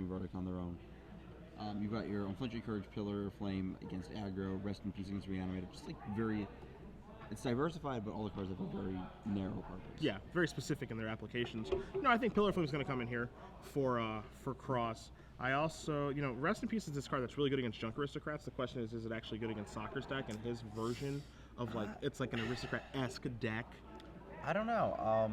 Flame Verdict on their own. You've got your Unflinching Courage, Pillar of Flame against aggro, Rest in Peace against Reanimated. Just like very, it's diversified, but all the cards have a very narrow purpose. Yeah, very specific in their applications. No, I think Pillar of Flame is going to come in here for Cross. I also, Rest in Peace is this card that's really good against Junk Aristocrats. The question is it actually good against Sacher's deck and his version of it's like an Aristocrat-esque deck? I don't know.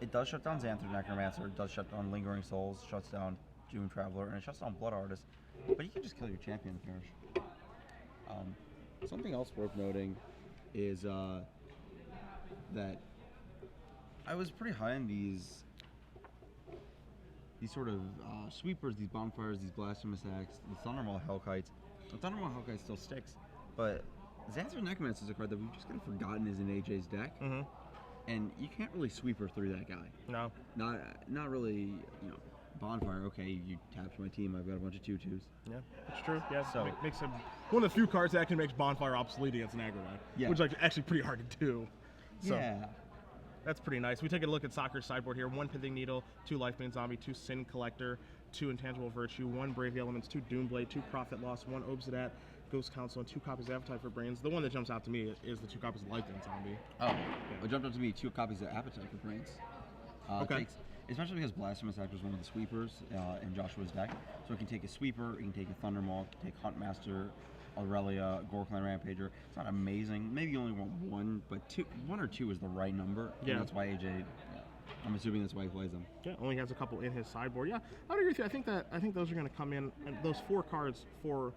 It does shut down Xanthar Necromancer, it does shut down Lingering Souls, shuts down Doom Traveler, and it shuts down Blood Artist. But you can just kill your champion, Parrish. Something else worth noting is that I was pretty high on these sort of sweepers, these bonfires, these blasphemous acts, the Thundermaw Hellkites. The Thundermaw Hellkite still sticks, but Xanthar Necromancer is a card that we've just kind of forgotten is in AJ's deck. Mm-hmm. And you can't really sweeper through that guy. No. Not really, Bonfire, okay, you tapped my team, I've got a bunch of 2/2s. Yeah, that's true. Yeah, so makes him one of the few cards that actually makes Bonfire obsolete against an aggro deck, which is actually pretty hard to do. So, yeah. That's pretty nice. We take a look at Sacher's sideboard here. 1 Pithing Needle, 2 Lifebane Zombie, 2 Sin Collector, 2 Intangible Virtue, 1 Brave Elements, 2 Doomblade, 2 Profit Loss, 1 Obsidian, Ghost Council, and 2 copies of Appetite for Brains. The one that jumps out to me is the 2 copies of Lifebane Zombie. Oh, yeah. What jumped out to me, 2 copies of Appetite for Brains. Okay. Especially because Blasphemous Act was one of the sweepers in Joshua's deck. So it can take a sweeper, it can take a Thundermaw, it can take Huntmaster, Aurelia, Gorkline Rampager. It's not amazing. Maybe you only want 1, but 1 or 2 is the right number. Yeah. And that's why AJ, I'm assuming that's why he plays them. Yeah, only has a couple in his sideboard. Yeah, I would agree with you. I think those are going to come in. And those 4 cards for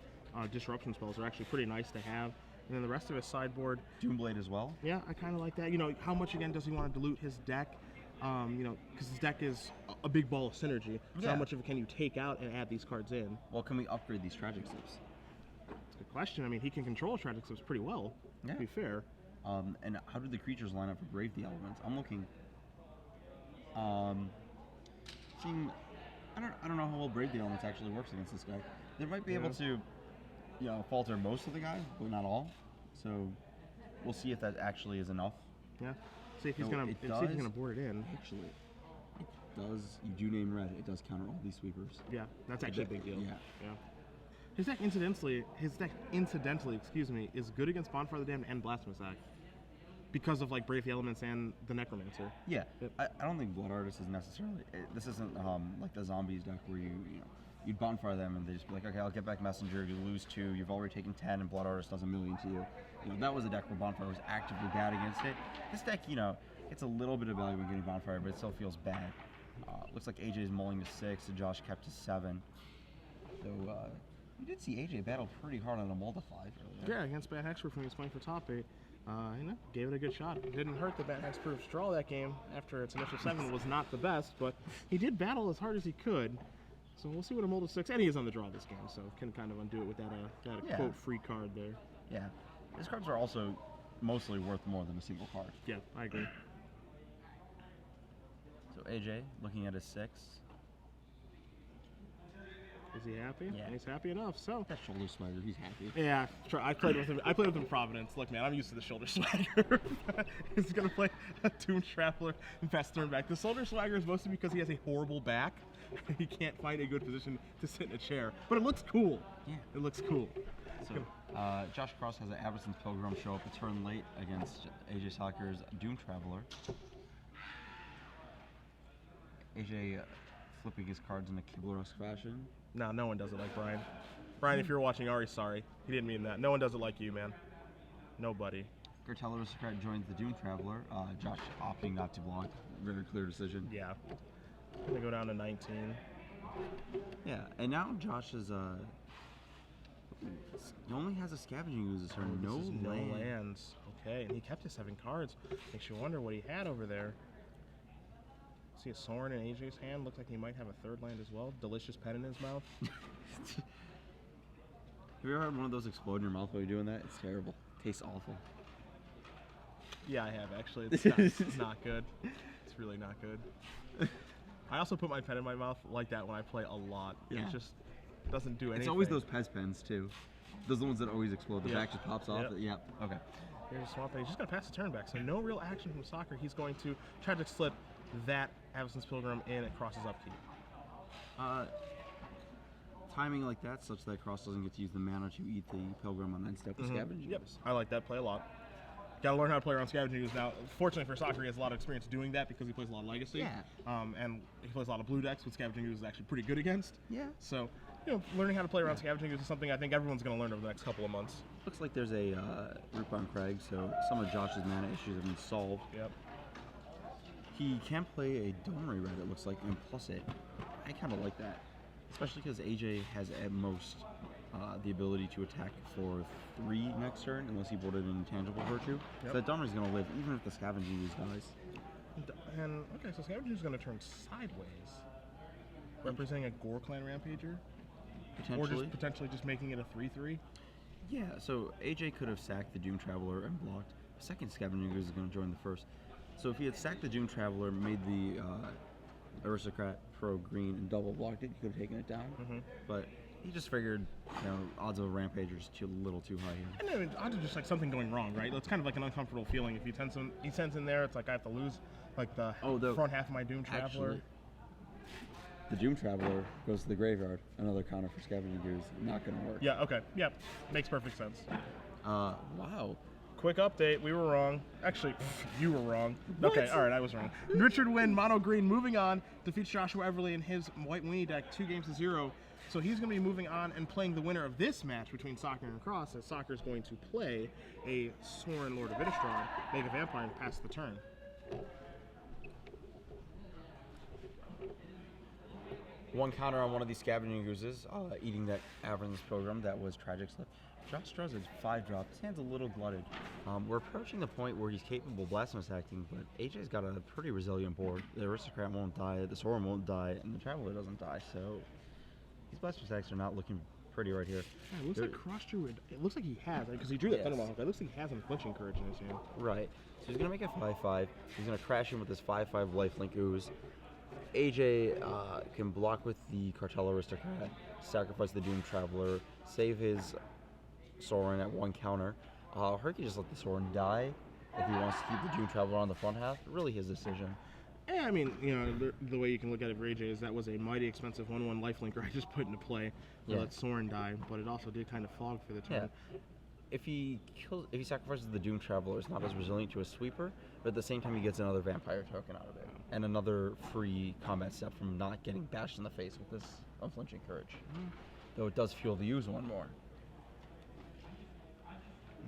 disruption spells are actually pretty nice to have. And then the rest of his sideboard. Doomblade as well. Yeah, I kind of like that. How much again does he want to dilute his deck? Because his deck is a big ball of synergy. So how much of it can you take out and add these cards in? Well, can we upgrade these Tragic Slips? That's a good question. I mean, he can control Tragic Slips pretty well, to be fair. And how do the creatures line up for Brave the Elements? I'm looking. Seeing, I don't know how well Brave the Elements actually works against this guy. They might be able to, falter most of the guy, but not all. So we'll see if that actually is enough. Yeah. See if he's gonna board it in. Actually, it does. You do name red. It does counter all these sweepers. Yeah, that's actually a big deal. Yeah. His deck incidentally, is good against Bonfire of the Damned and Blasphemous Act because of Brave the Elements and the Necromancer. Yeah, yep. I don't think Blood Artist is necessarily. This isn't like the Zombies deck where you'd Bonfire them and they just be like, okay, I'll get back Messenger. You lose 2. You've already taken 10, and Blood Artist does 1,000,000 to you. That was a deck where Bonfire was actively bad against it. This deck, it's a little bit of value when getting Bonfire, but it still feels bad. Looks like AJ's mulling to 6, and Josh kept to 7. So we did see AJ battle pretty hard on a Multiplied earlier. Yeah, against Bad Hexproof when he was playing for top 8. Gave it a good shot. It didn't hurt the Bad Hexproof's draw that game after its initial 7 was not the best, but he did battle as hard as he could. So we'll see what a Mold of 6, and he is on the draw this game, so can kind of undo it with that quote free card there. Yeah, his cards are also mostly worth more than a single card. Yeah, I agree. So AJ looking at his 6. Is he happy? Yeah, he's happy enough. So that shoulder swagger, he's happy. Yeah, I played with him. I played with him in Providence. Look, man, I'm used to the shoulder swagger. He's gonna play a Doom Traveler best turn back. The shoulder swagger is mostly because he has a horrible back. He can't find a good position to sit in a chair, but it looks cool. Yeah, it looks cool. So Josh Cross has an Averson's Pilgrim show up a turn late against AJ Sacher's Doom Traveler. AJ flipping his cards in a Kibler-esque fashion. No one does it like Brian. Brian, if you're watching, Ari, sorry. He didn't mean that. No one does it like you, man. Nobody. Cartel Aristocrat joins the Doom Traveler. Josh opting not to block. Very clear decision. Yeah. They go down to 19. Yeah, and now Josh is he only has a Scavenging Ooze this turn. No lands. Okay, and he kept his 7 cards. Makes you wonder what he had over there. See a Sorin in AJ's hand. Looks like he might have a 3rd land as well. Delicious pen in his mouth. Have you ever had one of those explode in your mouth while you're doing that? It's terrible. Tastes awful. Yeah, I have actually. It's not good. It's really not good. I also put my pen in my mouth like that when I play a lot. Yeah. It just doesn't do anything. It's always those Pez pens too. Those are the ones that always explode. The back just pops off. Yep. Okay. Here's a swamp. He's just going to pass the turn back. So no real action from Sacher. He's going to try to slip that Averson's Pilgrim in across his upkeep. timing like that, such that Cross doesn't get to use the mana to eat the Pilgrim on end step with Scavenging Yep, Ooze. I like that play a lot. Got to learn how to play around Scavenging Ooze now. Fortunately for Sacher, he has a lot of experience doing that because he plays a lot of Legacy. Yeah. And he plays a lot of blue decks, which Scavenging Ooze is actually pretty good against. Yeah. So, learning how to play around Scavenging Ooze is something I think everyone's going to learn over the next couple of months. Looks like there's a Rootbound Crag, so some of Josh's mana issues have been solved. Yep. He can play a Domery Red, it looks like, and plus it. I kind of like that, especially because AJ has at most the ability to attack for 3 next turn, unless he boarded an Intangible Virtue. Yep. So that Domery's going to live, even if the Scavenging Ooze dies. And, okay, so Scavenging Ooze is going to turn sideways, representing a Gore Clan Rampager? Potentially. Or just potentially just making it a 3/3? Yeah, so AJ could have sacked the Doom Traveler and blocked. The second Scavenging Ooze is going to join the first. So if he had sacked the Doom Traveler, made the Aristocrat pro green and double blocked it, he could have taken it down. But he just figured, odds of a Rampager is a little too high here. And I mean, odds are just like something going wrong, right? It's kind of like an uncomfortable feeling. If he sends in there, it's like I have to lose like the front half of my Doom Traveler. Actually, the Doom Traveler goes to the graveyard. Another counter for Scavenging Ooze. Not going to work. Yeah, okay. Yep. Makes perfect sense. Wow. Quick update. We were wrong. Actually, you were wrong. What? Okay, all right, I was wrong. Richard Wynn, mono green, moving on. Defeats Joshua Everly in his white weenie deck, 2-0. So he's going to be moving on and playing the winner of this match between Sacher and Cross, as Sacher is going to play a Sorin Lord of Innistrad, make a Vampire, and pass the turn. One counter on one of these Scavenging Oozes, eating that Avernus Pilgrim that was Tragic Slip. Josh draws his 5-drop. His hand's a little glutted. We're approaching the point where he's capable of Blasphemous acting, but AJ's got a pretty resilient board. The Aristocrat won't die, the Sorin won't die, and the Traveler doesn't die, so these Blasphemous acts are not looking pretty right here. Yeah, it looks like Cross drew it. It looks like he has, because he drew that Thunderbolt Hook. It looks like he has Unflinching Courage in his hand. Right. So he's going to make a 5-5. He's going to crash in with his 5-5 Lifelink Ooze. AJ can block with the Cartel Aristocrat, sacrifice the Doom Traveler, save his Sorin at 1 counter. Her can just let the Sorin die if he wants to keep the Doom Traveler on the front half. Really his decision. Yeah, I mean, the way you can look at it for AJ is that was a mighty expensive 1/1 lifelinker I just put into play to let Sorin die, but it also did kind of fog for the turn. Yeah. If he sacrifices the Doom Traveler, it's not as resilient to a sweeper, but at the same time he gets another Vampire token out of it. And another free combat step from not getting bashed in the face with this Unflinching Courage. Though it does fuel the use one more.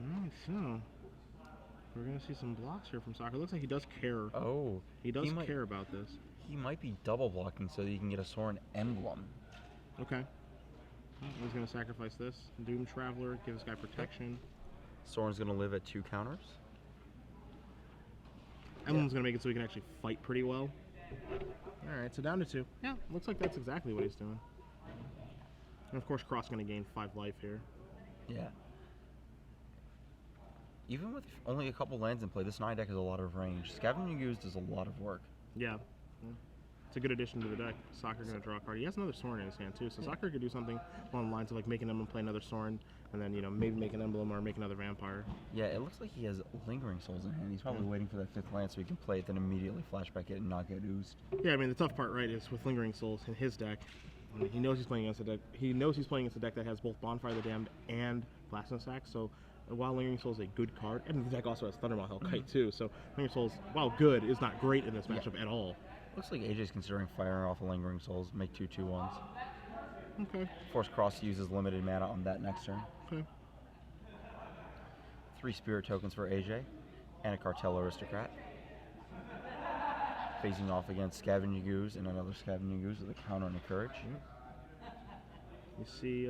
Alright, so we're going to see some blocks here from Sacher. Looks like he does care. Oh. He does care about this. He might be double blocking so that you can get a Sorin emblem. Okay. He's going to sacrifice this. Doom Traveler, give this guy protection. Sorin's going to live at 2 counters. Emblem's going to make it so he can actually fight pretty well. Alright, so down to 2. Yeah, looks like that's exactly what he's doing. And of course, Cross going to gain 5 life here. Yeah. Even with only a couple lands in play, this Naya deck has a lot of range. Scavenging Ooze does a lot of work. Yeah. It's a good addition to the deck. Sacher going to draw a card. He has another Sorin in his hand too, so Sacher could do something along the lines of like making Emblem play another Sorin, and then maybe make an Emblem or make another Vampire. Yeah, it looks like he has Lingering Souls in hand. He's probably waiting for that 5th land so he can play it, then immediately flashback it and not get oozed. Yeah, I mean the tough part, right, is with Lingering Souls in his deck. I mean, he knows he's playing against a deck. He knows he's playing against a deck that has both Bonfire the Damned and Blasphemous Axe. So while Lingering Souls is a good card, and the deck also has Thundermaw Hellkite too. So Lingering Souls, while good, is not great in this matchup at all. Looks like AJ's considering firing off a Lingering Souls, make 2 2/1s. Okay. Force Cross uses limited mana on that next turn. Okay. 3 Spirit tokens for AJ, and a Cartel Aristocrat. Facing off against Scavenging Ooze and another Scavenging Ooze with a counter and a Courage. You see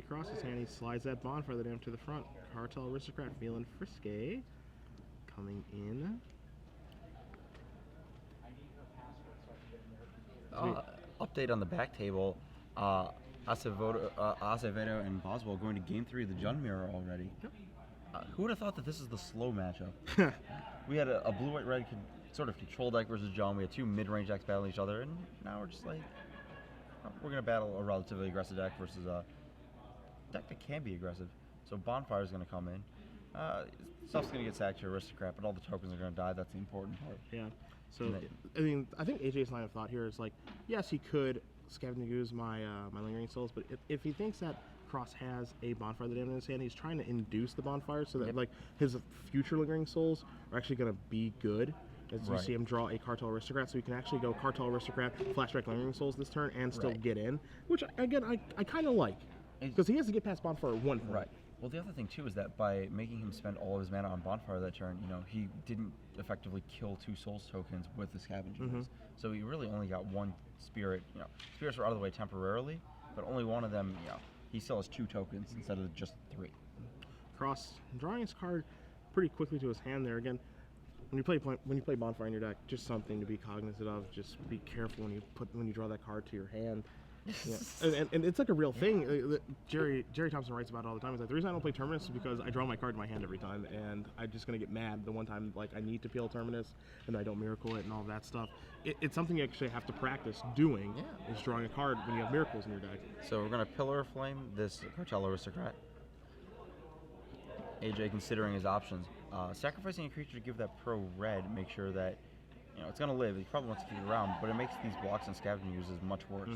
Cross's hand. He slides that Bonfire the Damned to the front. Cartel Aristocrat feeling frisky. Coming in. Update on the back table. Acevedo and Boswell going to Game 3 of the Jund Mirror already. Yep. Who would have thought that this is the slow matchup? We had a blue-white-red sort of control deck versus John. We had 2 mid-range decks battling each other, and now we're just like, we're going to battle a relatively aggressive deck versus a deck that can be aggressive. So Bonfire is going to come in. Stuff's going to get sacked to Aristocrat, but all the tokens are going to die. That's the important part. Yeah. So, I mean, I think AJ's line of thought here is like, yes, he could Scavenging Ooze my my Lingering Souls, but if he thinks that Cross has a Bonfire of the Damned in his hand, he's trying to induce the Bonfire so that Yep. like his future Lingering Souls are actually going to be good. As you Right. see him draw a Cartel Aristocrat, so he can actually go Cartel Aristocrat, flashback Lingering Souls this turn, and still Right. get in, which again I kind of like, because he has to get past Bonfire at one point. Right. Well, the other thing too is that by making him spend all of his mana on Bonfire that turn, he didn't effectively kill 2 Souls tokens with the Scavenging Ooze. So he really only got 1 Spirit. Spirits were out of the way temporarily, but only one of them, he still has 2 tokens instead of just 3. Cross drawing his card pretty quickly to his hand there. Again, when you play Bonfire in your deck, just something to be cognizant of. Just be careful when you draw that card to your hand. Yeah. And it's like a real thing. Jerry Thompson writes about it all the time. He's like, the reason I don't play Terminus is because I draw my card in my hand every time, and I'm just gonna get mad the one time like I need to peel Terminus and I don't miracle it and all that stuff. It's something you actually have to practice doing. Yeah. Is drawing a card when you have miracles in your deck. So we're going to Pillar of Flame this Cartel Aristocrat. AJ considering his options. Sacrificing a creature to give that pro red, make sure that it's going to live. He probably wants to keep it around, but it makes these blocks and Scavenging Oozes much worse.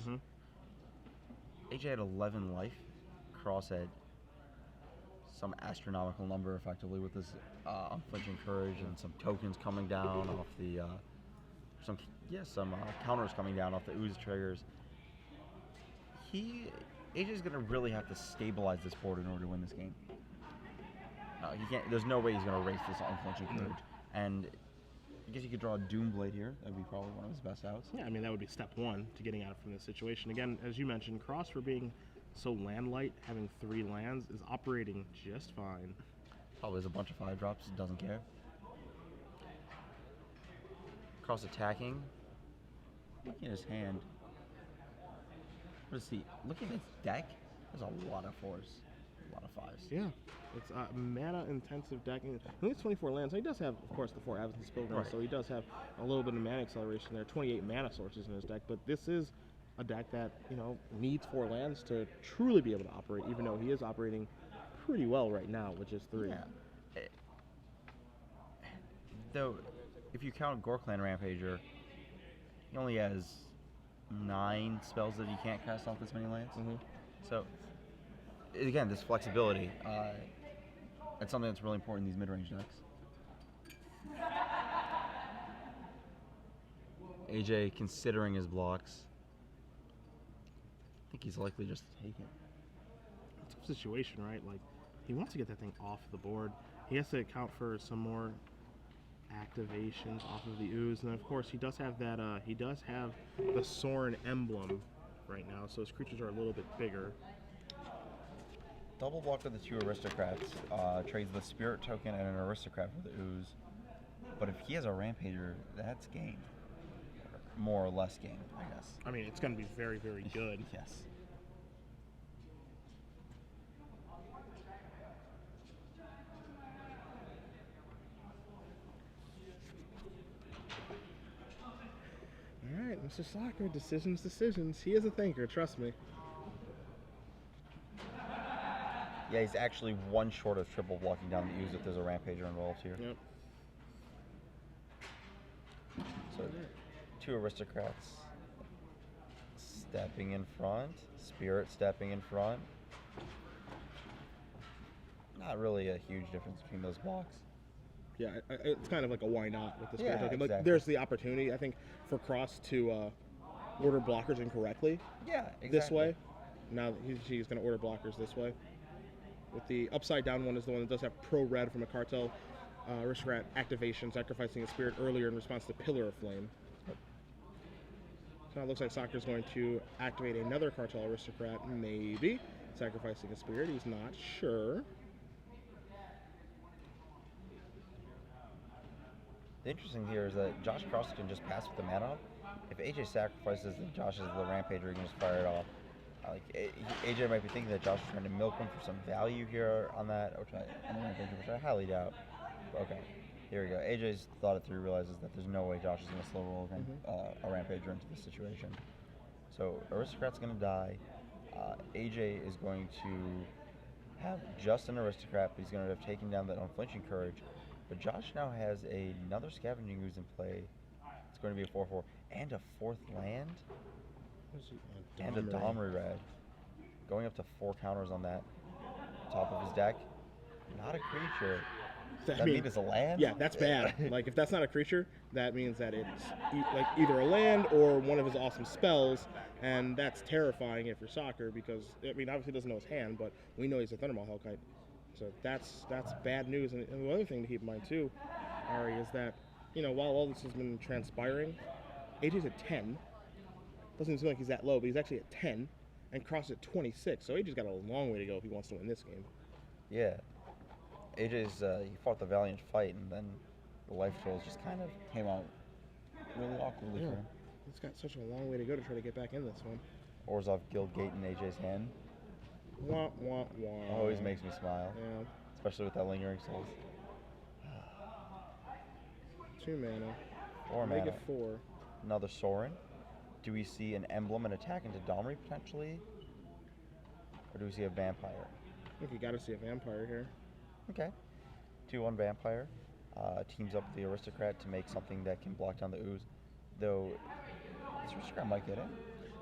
AJ had 11 life. Cross had some astronomical number effectively with this Unflinching Courage and some tokens coming down off the some counters coming down off the Ooze triggers. AJ's going to really have to stabilize this board in order to win this game. He can't. There's no way he's going to erase this Unflinching Courage. And I guess you could draw a Doomblade here. That'd be probably one of his best outs. Yeah, I mean, that would be step 1 to getting out from this situation. Again, as you mentioned, Cross, for being so land light, having 3 lands, is operating just fine. Probably has a bunch of 5-drops, doesn't care. Cross attacking. Looking at his hand. What is he? Looking at his deck, there's a lot of 4s. A lot of 5s. Yeah, it's a mana-intensive deck. And he has 24 lands. So he does have, of course, the 4 Absence Pilgrims, Right. so he does have a little bit of mana acceleration there. 28 mana sources in his deck, but this is a deck that needs 4 lands to truly be able to operate. Even though he is operating pretty well right now with just 3. Yeah. Though, if you count Gorkland Rampager, he only has 9 spells that he can't cast off this many lands. So, again, this flexibility, it's something that's really important in these mid-range decks. AJ considering his blocks. I think he's likely just to take it. It's a situation, right? Like, he wants to get that thing off the board. He has to account for some more activations off of the Ooze, and of course he does have that. He does have the Sorin emblem right now, so his creatures are a little bit bigger. Double block with the 2 Aristocrats, trades the Spirit token and an Aristocrat for the Ooze. But if he has a Rampager, that's game. More or less game, I guess. I mean, it's going to be very, very good. Yes. All right, Mr. Sacher, decisions. He is a thinker, trust me. Yeah, he's actually 1 short of triple blocking down the Ooze if there's a Rampager involved here. Yep. So, 2 Aristocrats stepping in front, Spirit stepping in front. Not really a huge difference between those blocks. Yeah, it's kind of like a why not with the Spirit Yeah, token. Like, exactly. there's the opportunity, I think, for Cross to order blockers incorrectly Yeah, exactly. this way. Now he's going to order blockers this way. With the upside down one is the one that does have pro red from a Cartel Aristocrat activation, sacrificing a Spirit earlier in response to Pillar of Flame. So now it looks like Sacher's going to activate another Cartel Aristocrat, maybe. Sacrificing a Spirit, he's not sure. The interesting here is that Josh Cross can just pass with the mana up. If AJ sacrifices, then Josh has the Rampager, he can just fire it off. AJ might be thinking that Josh is trying to milk him for some value here on that, which I highly doubt. But okay, here we go. AJ's thought it through, realizes that there's no way Josh is going to slow roll a Rampager into this situation. So Aristocrat's going to die. AJ is going to have just an Aristocrat, but he's going to have taken down that Unflinching Courage. But Josh now has another Scavenging Ooze in play. It's going to be a 4/4 and a 4th land. And a Domri red. Going up to 4 counters on that top of his deck. Not a creature. That mean it's a land? Yeah, that's bad. Like, if that's not a creature, that means that it's like either a land or one of his awesome spells, and that's terrifying if you're Sacher because, I mean, obviously he doesn't know his hand, but we know he's a Thundermaw Hellkite. So that's bad news. And the other thing to keep in mind, too, Ari, is that, you know, while all this has been transpiring, AJ's at 10. Doesn't seem like he's that low, but he's actually at 10, and Cross at 26. So AJ's got a long way to go if he wants to win this game. Yeah. AJ's, he fought the valiant fight, and then the life totals just kind of came out really awkwardly for him. He's got such a long way to go to try to get back in this one. Orzhov Guildgate in AJ's hand. Wah, wah, wah. Always makes me smile. Yeah. Especially with that Lingering Souls. 2 mana. 4 Make mana. it 4. Another Sorin. Do we see an emblem and attack into Domri potentially? Or do we see a vampire? I think you got to see a vampire here. Okay. 2-1 vampire. Teams up with the aristocrat to make something that can block down the ooze. Though, this aristocrat might get it.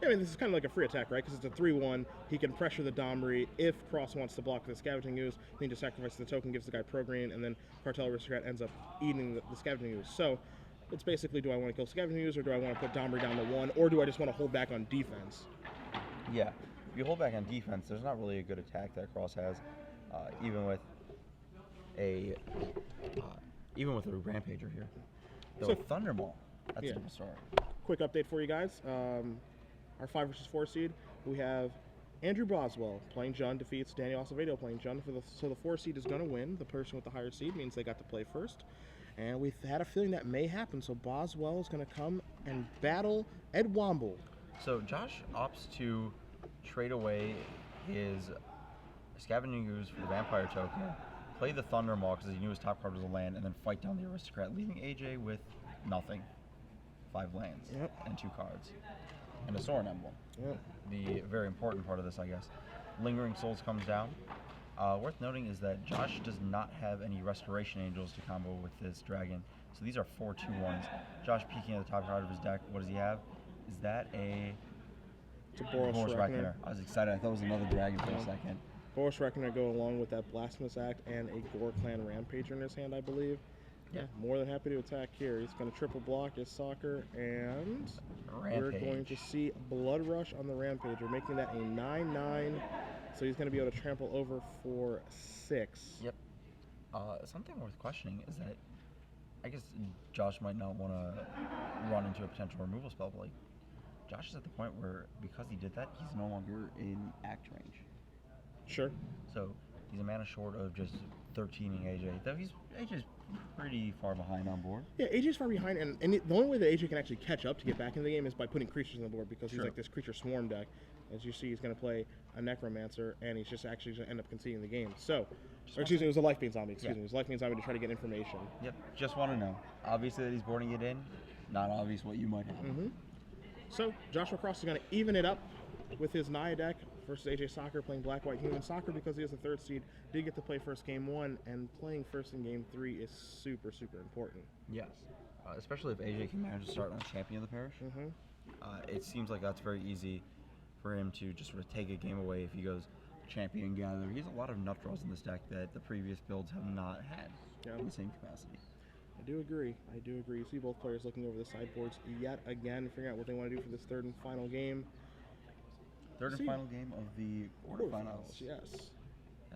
I mean, this is kind of like a free attack, right? Because it's a 3-1. He can pressure the Domri. If Cross wants to block the Scavenging Ooze, he needs to sacrifice the token, gives the guy Pro-Green, and then Cartel Aristocrat ends up eating the Scavenging Ooze. So, it's basically, do I want to kill Scavenging Ooze, or do I want to put Domri down to 1, or do I just want to hold back on defense? Yeah. If you hold back on defense, there's not really a good attack that Cross has, even with a Rampager here. Though So- Thundermaw, that's Yeah. a different story. Quick update for you guys. Our 5 versus 4 seed, we have Andrew Boswell playing Jund defeats Daniel Acevedo playing Jund. So the 4 seed is going to win. The person with the higher seed means they got to play first. And we've had a feeling that may happen. So Boswell is going to come and battle Ed Womble. So Josh opts to trade away his Scavenging Ooze for the Vampire token, play the Thundermaw because he knew his top card was a land, and then fight down the Aristocrat, leaving AJ with nothing. 5 lands and 2 cards. And a Sorin emblem. Yep. The very important part of this, I guess. Lingering Souls comes down. Worth noting is that Josh does not have any Restoration Angels to combo with this dragon. So these are 4 2-1s. Josh peeking at the top card of his deck. What does he have? Is that a It's a Boros Reckoner. I was excited. I thought it was another dragon for a second. Boros Reckoner go along with that Blasphemous Act and a Gore Clan Rampager in his hand, I believe. Yeah, more than happy to attack here. He's going to triple block his Sacher, and we're going to see Blood Rush on the Rampager, making that a 9/9. So he's going to be able to trample over for 6. Yep. Something worth questioning is that I guess Josh might not want to run into a potential removal spell, but like Josh is at the point where because he did that, he's no longer in act range. Sure. So he's a mana short of just 13ing AJ. Though AJ's pretty far behind on board. Yeah, AJ's far behind, and the only way that AJ can actually catch up to get back in the game is by putting creatures on the board because he's like this creature swarm deck. As you see, he's going to play a Necromancer, and he's just actually going to end up conceding the game. So, or excuse me, it was a Life Beam Zombie. Excuse me, it was a Life Beam Zombie to try to get information. Yep, just want to know. Obviously that he's boarding it in, not obvious what you might have. So, Joshua Cross is going to even it up with his Naya deck versus AJ Sacher playing Black-White Human. Sacher, because he is the 3rd seed, did get to play first game 1, and playing first in game 3 is super, super important. Yes, especially if AJ can manage to start on Champion of the Parish. It seems like that's very easy for him to just sort of take a game away if he goes Champion Gather. He has a lot of nut draws in this deck that the previous builds have not had in the same capacity. I do agree. You see both players looking over the sideboards yet again, figuring out what they want to do for this 3rd and final game. Third and final game of the quarterfinals. Yes.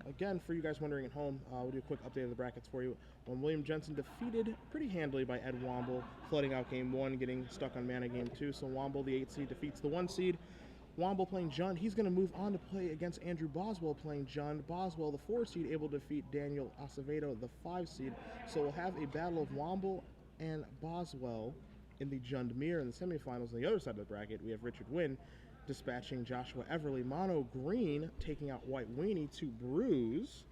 Again, for you guys wondering at home, we'll do a quick update of the brackets for you. When William Jensen defeated pretty handily by Ed Womble, flooding out game 1, getting stuck on mana game 2. So Womble, the 8 seed, defeats the 1 seed. Womble playing Jund. He's going to move on to play against Andrew Boswell playing Jund. Boswell, the 4 seed, able to defeat Daniel Acevedo, the 5 seed. So we'll have a battle of Womble and Boswell in the Jund Mirror in the semifinals. On the other side of the bracket, we have Richard Wynn dispatching Joshua Everly. Mono Green taking out White Weenie to Bruise.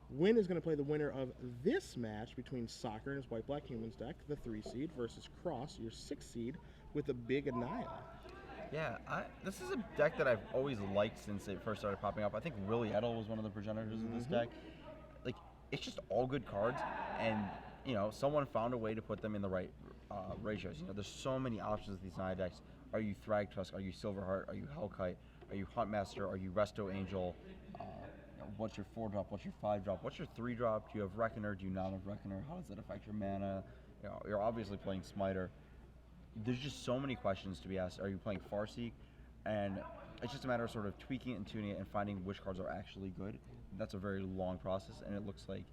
Wynn is going to play the winner of this match between Sacher and his White Black Humans deck, the 3 seed, versus Cross, your 6 seed, with the big Naya. Yeah, this is a deck that I've always liked since it first started popping up. I think Willie Edel was one of the progenitors of this deck. Like, it's just all good cards, and, you know, someone found a way to put them in the right ratios. You know, there's so many options with these Naya decks. Are you Thragtusk? Are you Silverheart? Are you Hellkite? Are you Huntmaster? Are you Resto Angel? What's your 4-drop? What's your 5-drop? What's your 3-drop? Do you have Reckoner? Do you not have Reckoner? How does that affect your mana? You're obviously playing Smiter. There's just so many questions to be asked. Are you playing Farseek? And it's just a matter of sort of tweaking it and tuning it and finding which cards are actually good. That's a very long process, and it looks like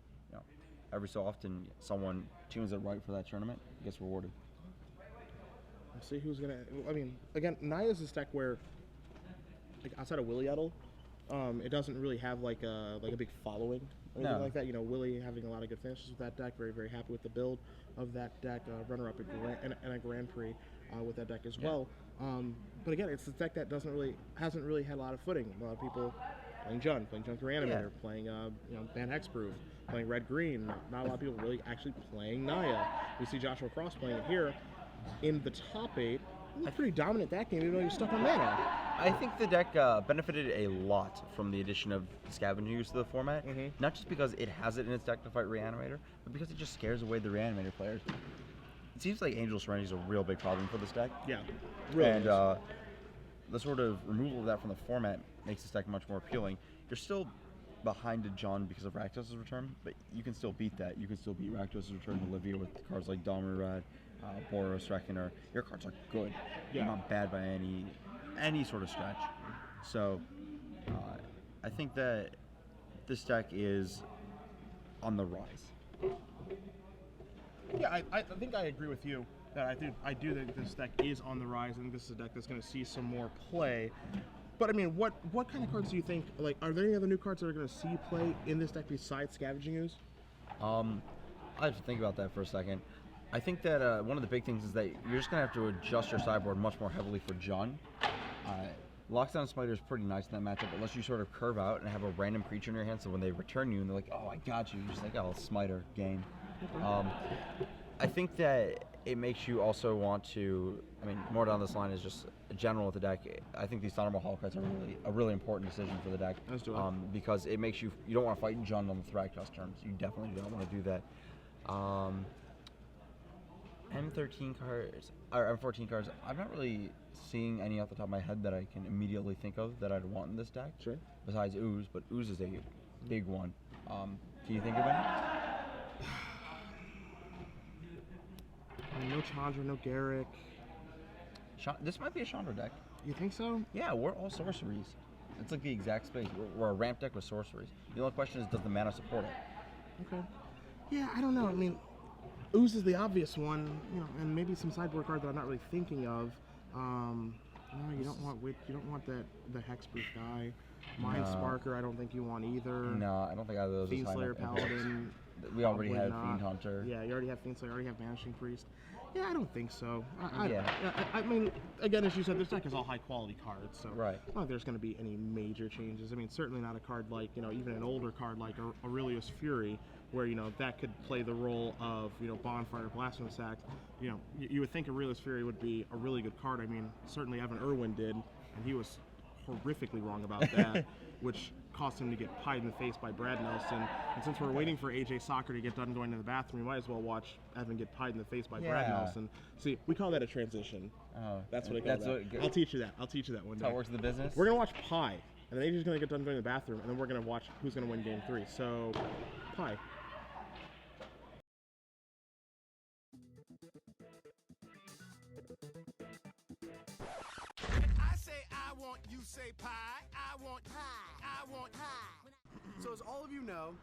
every so often someone tunes it right for that tournament, gets rewarded. We'll see who's gonna. I mean, again, Naya's a deck where, like outside of Willy Edel, it doesn't really have like a big following or anything like that. Willy having a lot of good finishes with that deck. Very happy with the build of that deck. Runner up at a Grand Prix with that deck as well. But again, it's a deck that hasn't really had a lot of footing. A lot of people playing Jund Reanimator, playing Ban Hexproof, playing Red Green. Not a lot of people really actually playing Naya. We see Joshua Cross playing it here in the top 8. He was pretty dominant that game, even though he was stuck on mana. I think the deck benefited a lot from the addition of Scavenging Use to the format. Not just because it has it in its deck to fight Reanimator, but because it just scares away the Reanimator players. It seems like Angel Serenity is a real big problem for this deck. Yeah, really. And the sort of removal of that from the format makes this deck much more appealing. You're still behind a John because of Rakdos' return, but you can still beat that. You can still beat Rakdos' return to Olivia with cards like Domurad, Boros, Reckoner. Your cards are good. They're not bad by any sort of stretch. So I think that this deck is on the rise. Yeah, I think I agree with you. That I do think this deck is on the rise. I think this is a deck that's going to see some more play. But I mean, what kind of cards do you think? Like, are there any other new cards that are going to see play in this deck besides Scavenging Ooze? I have to think about that for a second. I think that one of the big things is that you're just going to have to adjust your sideboard much more heavily for Jund. Lockdown Smiter is pretty nice in that matchup, unless you sort of curve out and have a random creature in your hand, so when they return you and they're like, oh, I got you, you're just like, oh, Smiter, gain. I think that it makes you also want to, I mean, more down this line is just general with the deck. I think these Thunderbolt Hall cards are a really important decision for the deck. Let's do it. Because it makes you don't want to fight Jund on the Thragtusk terms. You definitely don't want to do that. M13 cards, or M14 cards, I'm not really seeing any off the top of my head that I can immediately think of that I'd want in this deck. Sure. Besides Ooze, but Ooze is a big one. Can you think of any? No Chandra, no Garrick. This might be a Chandra deck. You think so? Yeah, we're all sorceries. It's like the exact space. We're a ramp deck with sorceries. The only question is, does the mana support it? Okay. Yeah, I don't know. I mean, Ooze is the obvious one, and maybe some sideboard card that I'm not really thinking of. No, you don't want the Hexproof guy. Mind Sparker, I don't think you want either. No, I don't think either of those. Fiend Slayer Paladin. We already have Fiend Hunter. Yeah, you already have Fiend Slayer. You already have Vanishing Priest. Yeah, I don't think so. I mean, again, as you said, this deck is all high-quality cards, so I don't think there's going to be any major changes. I mean, certainly not a card like, even an older card like Aurelius Fury, where, that could play the role of, Bonfire, Blasphemous Act. You would think Aurelius Fury would be a really good card. I mean, certainly Evan Irwin did, and he was horrifically wrong about that, which caused him to get pied in the face by Brad Nelson. And since we're waiting for AJ Sacher to get done going to the bathroom, we might as well watch Evan get pied in the face by Brad Nelson. See, we call that a transition. Oh, that's what I call that. I'll teach you that. I'll teach you that one day. That's how it works in the business? We're going to watch Pie, and then AJ's going to get done going to the bathroom, and then we're going to watch who's going to win Game 3. So, Pie. You say pie, I want pie, I want pie. So as all of you know,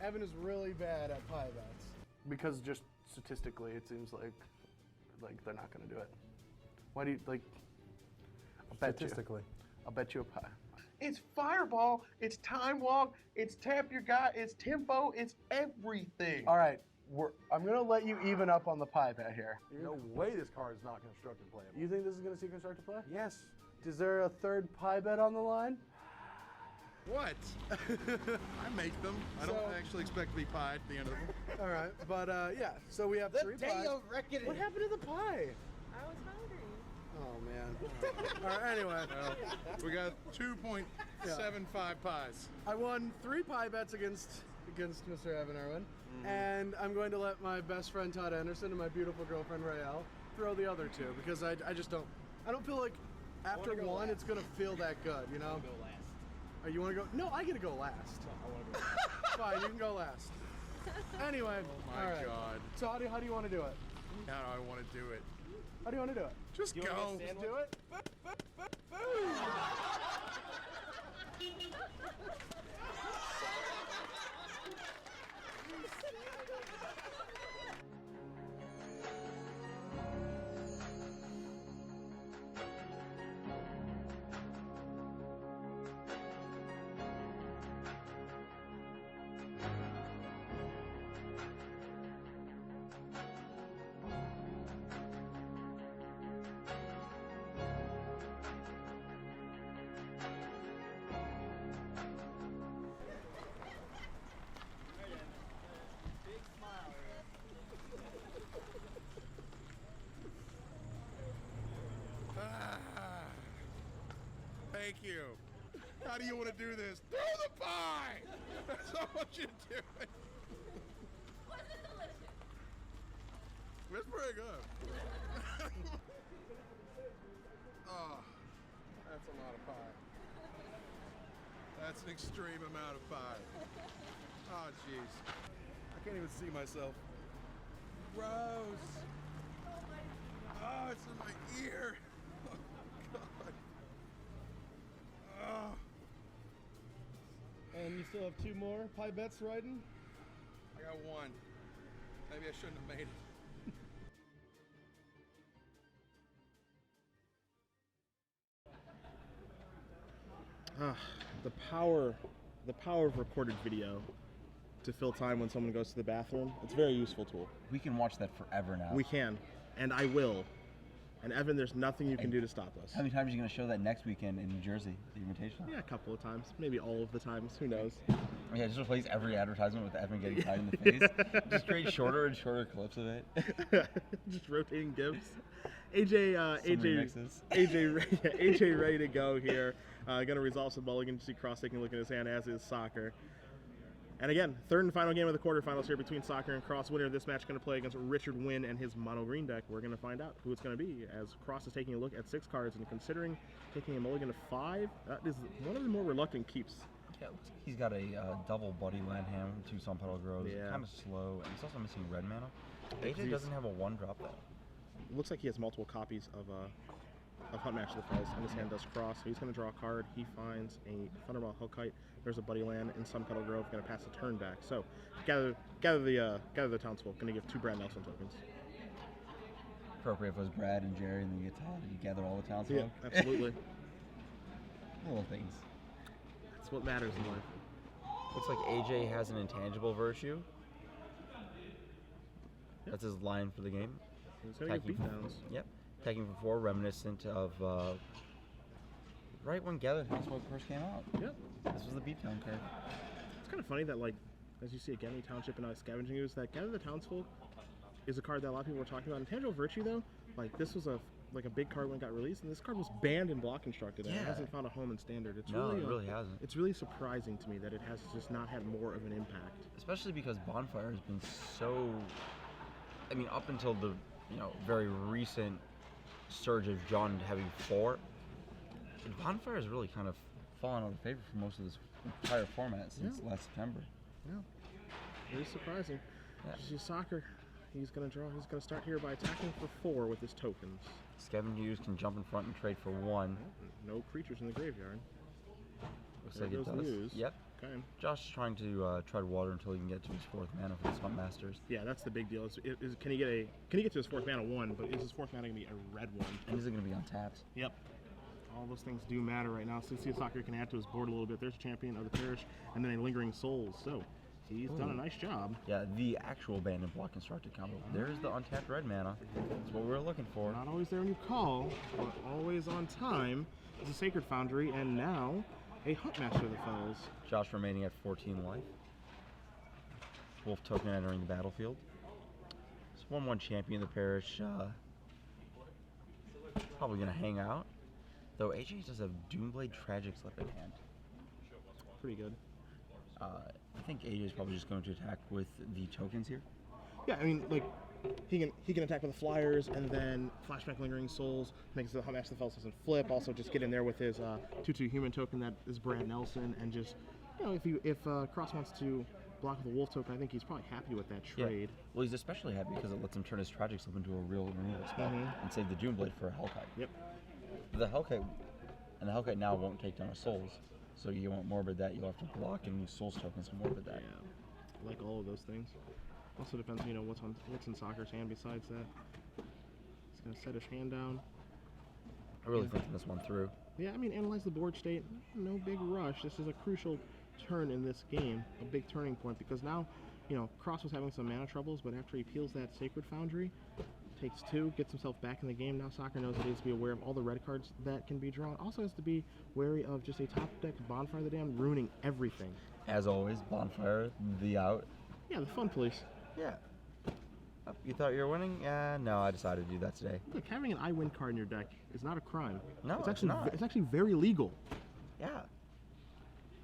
Evan is really bad at pie bets. Because just statistically, it seems like they're not going to do it. Why do you, I'll bet you. I'll bet you a pie. It's Fireball, it's Time Walk, it's Tap Your Guy, it's Tempo, it's everything. All right, I'm going to let you even up on the pie bet here. No way this card is not constructed playable. You think this is going to see constructed play? Yes. Is there a third pie bet on the line? What? I make them. I don't actually expect to be pied at the end of them. All right, but yeah, so we have 3 pies. What happened to the pie? I was hungry. Oh, man. All right, anyway. We got 2.75 pies. I won 3 pie bets against Mr. Evan Irwin, and I'm going to let my best friend Todd Anderson and my beautiful girlfriend Raelle throw the other 2 because I I don't feel like after one it's gonna feel that good, you know? Go last. Oh, you wanna go? No, I get to go last. I want to go last. Fine, you can go last. Anyway, Oh my all right. God. So how do you want to do it? How do I want to do it? How do you want to do it? Just You wanna go. get Just do it. Thank you. How do you want to do this? Throw the pie! That's all I want you to do. Was it delicious? It's pretty good. Oh, that's a lot of pie. That's an extreme amount of pie. Oh, jeez. I can't even see myself. Gross. Oh, it's in my ear. Oh, God. Oh. And you still have 2 more pie bets riding? I got one. Maybe I shouldn't have made it. The power of recorded video to fill time when someone goes to the bathroom. It's a very useful tool. We can watch that forever now. We can, and I will. And Evan, there's nothing you can do to stop us. How many times are you going to show that next weekend in New Jersey, the Invitational? Yeah, a couple of times, maybe all of the times. Who knows? Yeah, just replace every advertisement with Evan getting tied in the face. Just create shorter and shorter clips of it. Just rotating gifs. AJ remixes. AJ ready to go here. Gonna resolve some mulligan. You see Cross taking a look at his hand, as is Sacher. And again, third and final game of the quarterfinals here between Sacher and Cross. Winner of this match going to play against Richard Wynn and his mono green deck. We're going to find out who it's going to be, as Cross is taking a look at 6 cards and considering taking a mulligan to 5. That is one of the more reluctant keeps. Yeah, it looks like he's got a double Buddy Landham, 2 Sun Petal Grows, Yeah. kind of slow, and he's also missing red mana. He's- AJ doesn't have a 1-drop though. It looks like he has multiple copies of Hunt Match of the Fells, and his hand does Cross. So he's going to draw a card. He finds a Thunderbolt Hellkite. There's a Buddy Land in Sun Petal Grove. Going to pass the turn back. So gather the townsfolk. Going to give 2 Brad Nelson tokens. Appropriate if it was Brad and Jerry, and then you get Todd, you gather all the townsfolk. Yeah, absolutely. Little things. That's what matters in life. Looks like AJ has an intangible virtue. That's his line for the game. He's going to give Attacking- beatdowns. Yep. Attacking for 4, reminiscent of right when Gathered Townsfolk first came out. Yep. This was the beatdown card. It's kind of funny that, like, as you see at Gemmy Township and Scavenging Ooze, that Gather the Townsfolk is a card that a lot of people were talking about. Intangible Virtue, though, like, this was a big card when it got released, and this card was banned in Block Constructed, and it Yeah. hasn't found a home in Standard. It's No, really, it really hasn't. It's really surprising to me that it has just not had more of an impact. Especially because Bonfire has been so, I mean, up until the very recent surge of John having 4, Bonfire has really kind of fallen out of favor for most of this entire format since last September. Yeah. Really surprising. Yeah. You see Sacher, he's going to start here by attacking for 4 with his tokens. Scavenging Ooze can jump in front and trade for 1. No creatures in the graveyard. Looks There like it goes the does. Ooze. Yep. Okay. Josh is trying to tread water until he can get to his 4th mana for his Hunt Masters. Yeah, that's the big deal. Can he get to his 4th mana 1? But is his 4th mana going to be a red 1? And is it going to be untapped? Yep. All those things do matter right now. So see if Sacher can add to his board a little bit. There's a Champion of the Parish, and then a Lingering Souls. So he's done a nice job. Yeah, the actual Banded Block Constructed combo. There's the untapped red mana. That's what we were looking for. Not always there when you call, but always on time. It's a Sacred Foundry, and now a Hunt Master of the Fells. Josh remaining at 14 life. Wolf token entering the battlefield. It's 1/1 Champion of the Parish. Probably going to hang out. Though AJ does have Doomblade Tragic Slip in hand. Pretty good. I think AJ is probably just going to attack with the tokens here. Yeah, I mean, like, he can attack with the flyers and then flashback lingering souls, makes the Master of the Fells doesn't flip. Also, just get in there with his 2/2 human token that is Brad Nelson, and just if Cross wants to block with a wolf token, I think he's probably happy with that trade. Yeah. Well, he's especially happy because it lets him turn his Tragic Slip into a real removal spell and save the Doomblade for a Hellkite. Yep. The Hellkite now won't take down a Souls, so you won't Morbid that. You'll have to block and use Souls tokens to Morbid that. Yeah. I like all of those things. Also depends, what's in Sacher's hand besides that. He's gonna set his hand down. I really thinking this one through. Yeah, I mean, analyze the board state. No big rush. This is a crucial turn in this game, a big turning point, because now, Cross was having some mana troubles, but after he peels that Sacred Foundry, takes 2, gets himself back in the game. Now Sacher knows that he has to be aware of all the red cards that can be drawn. Also has to be wary of just a top deck Bonfire of the Damned ruining everything. As always, Bonfire, the out. Yeah, the fun police. Yeah. You thought you were winning? Yeah, no, I decided to do that today. Look, having an I win card in your deck is not a crime. No, it's it's actually not. It's actually very legal. Yeah.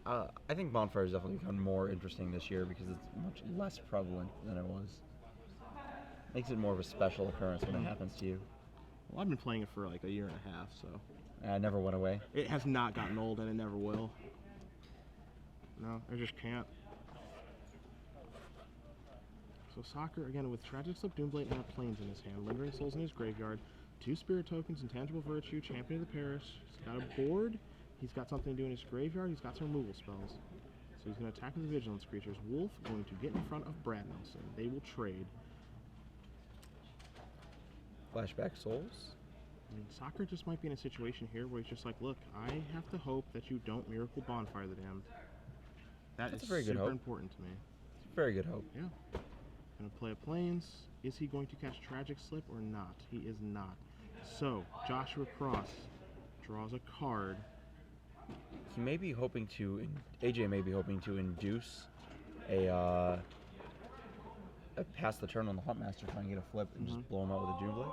I think Bonfire has definitely become more interesting this year because it's much less prevalent than it was. Makes it more of a special occurrence when it happens to you. Well, I've been playing it for like a year and a half, so And it never went away. it has not gotten old, and it never will. No, I just can't. So Sacher, again, with Tragic Slip, Doomblade, and Plains in his hand, Lingering Souls in his graveyard, 2 Spirit tokens, Intangible Virtue, Champion of the Parish. He's got a board. He's got something to do in his graveyard. He's got some removal spells. So he's going to attack with the Vigilance creatures. Wolf going to get in front of Brad Nelson. They will trade. Flashback Souls. I mean, Sacher just might be in a situation here where he's just like, look, I have to hope that you don't Miracle Bonfire the Damned. That's is a very good super hope. important to me. It's a very good hope. Yeah. Gonna play a Plains. Is he going to cast Tragic Slip or not? He is not. So, Joshua Cross draws a card. He may be hoping to, AJ may be hoping to induce a pass the turn on the Huntmaster, trying to get a flip and just blow him out with a Doomblade.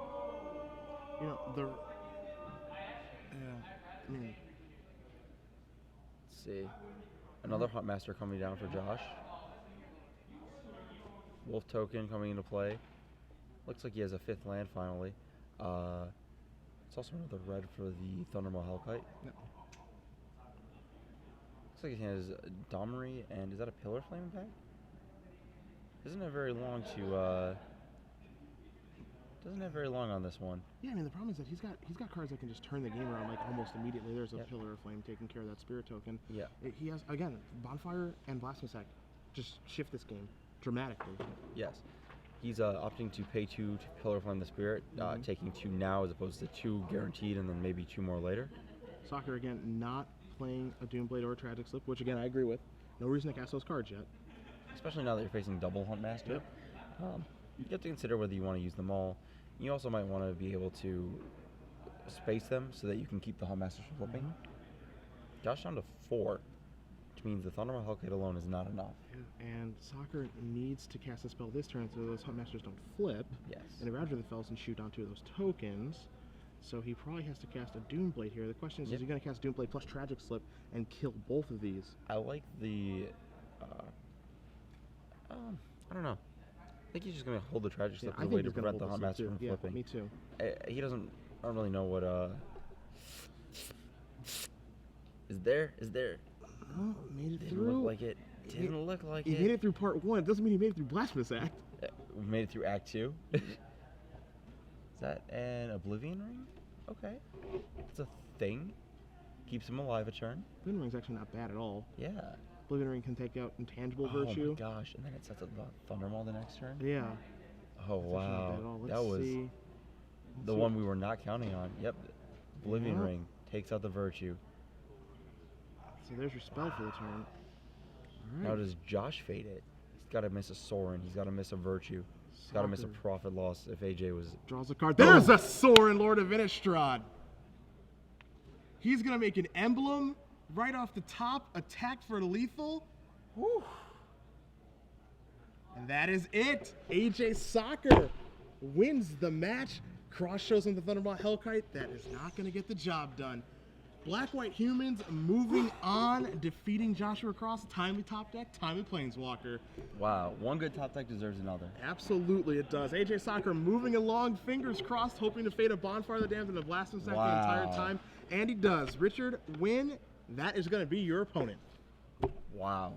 I mean, Let's see. Another Huntmaster coming down for Josh. Wolf token coming into play. Looks like he has a 5th land finally. It's also another red for the Thundermaw Hellkite. Yep. Looks like he has Domri, and is that a Pillar Flame impact? Doesn't have very long to doesn't have very long on this one. yeah, I mean, the problem is that he's got cards that can just turn the game around like almost immediately. There's a Pillar of Flame taking care of that Spirit token. Yeah. He has, again, Bonfire and Blasphemous Act just shift this game dramatically. Yes. He's opting to pay 2 to Pillar Flame the Spirit, taking 2 now as opposed to 2 guaranteed and then maybe 2 more later. Sacher, again, not playing a Doomblade or a Tragic Slip, which, again, I agree with. No reason to cast those cards yet. Especially now that you're facing double Huntmaster. Yep. You have to consider whether you want to use them all. You also might want to be able to space them so that you can keep the Huntmasters from flipping. Josh down to 4, which means the Thundermaw Hellkite alone is not enough. Yeah, and Sacher needs to cast a spell this turn so those Huntmasters don't flip. Yes. And Eradicate the Fells and shoot on 2 of those tokens. So he probably has to cast a Doomblade here. The question is he going to cast Doomblade plus Tragic Slip and kill both of these? I like the... I don't know. I think he's just going to hold the Tragic Slip as a way to prevent the Huntmaster from flipping. Me too. He doesn't... I don't really know what... Is there? Oh, made it Didn't through. look like it. Didn't look like He it. made it through part 1. It doesn't mean he made it through Blasphemous Act. We made it through Act 2. Is that an Oblivion Ring? Okay. It's a thing. Keeps him alive a turn. Oblivion Ring's actually not bad at all. Yeah. Oblivion Ring can take out Intangible Virtue. Oh my gosh. And then it sets up the Thundermaw the next turn? Yeah. Oh, That's actually not wow. bad at all. That Let's was see. the one we were not counting on. Yep. Oblivion Yeah. Ring takes out the Virtue. So there's your spell for the turn. All Now right. does Josh fade it? He's got to miss a Sorin. He's got to miss a Virtue. He's got to miss a Sacher Profit Loss if AJ was... draws a card. There's a Sorin, Lord of Innistrad. He's going to make an emblem right off the top, attack for lethal. Whew. And that is it. AJ Sacher wins the match. Cross shows him the Thunderbolt Hellkite. That is not going to get the job done. Black White Humans moving on, defeating Joshua Cross, timely top deck, timely Planeswalker. Wow, one good top deck deserves another. Absolutely it does. AJ Sacher moving along, fingers crossed, hoping to fade a Bonfire of the Damned and a Blast Sack the entire time. And he does. Richard, win. That is going to be your opponent. Wow.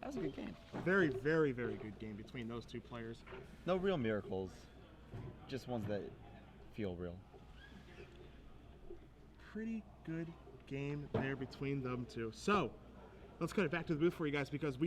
That was a good game. Very, very, very good game between those two players. No real miracles, just ones that feel real. Pretty good game there between them two. So, let's cut it back to the booth for you guys because we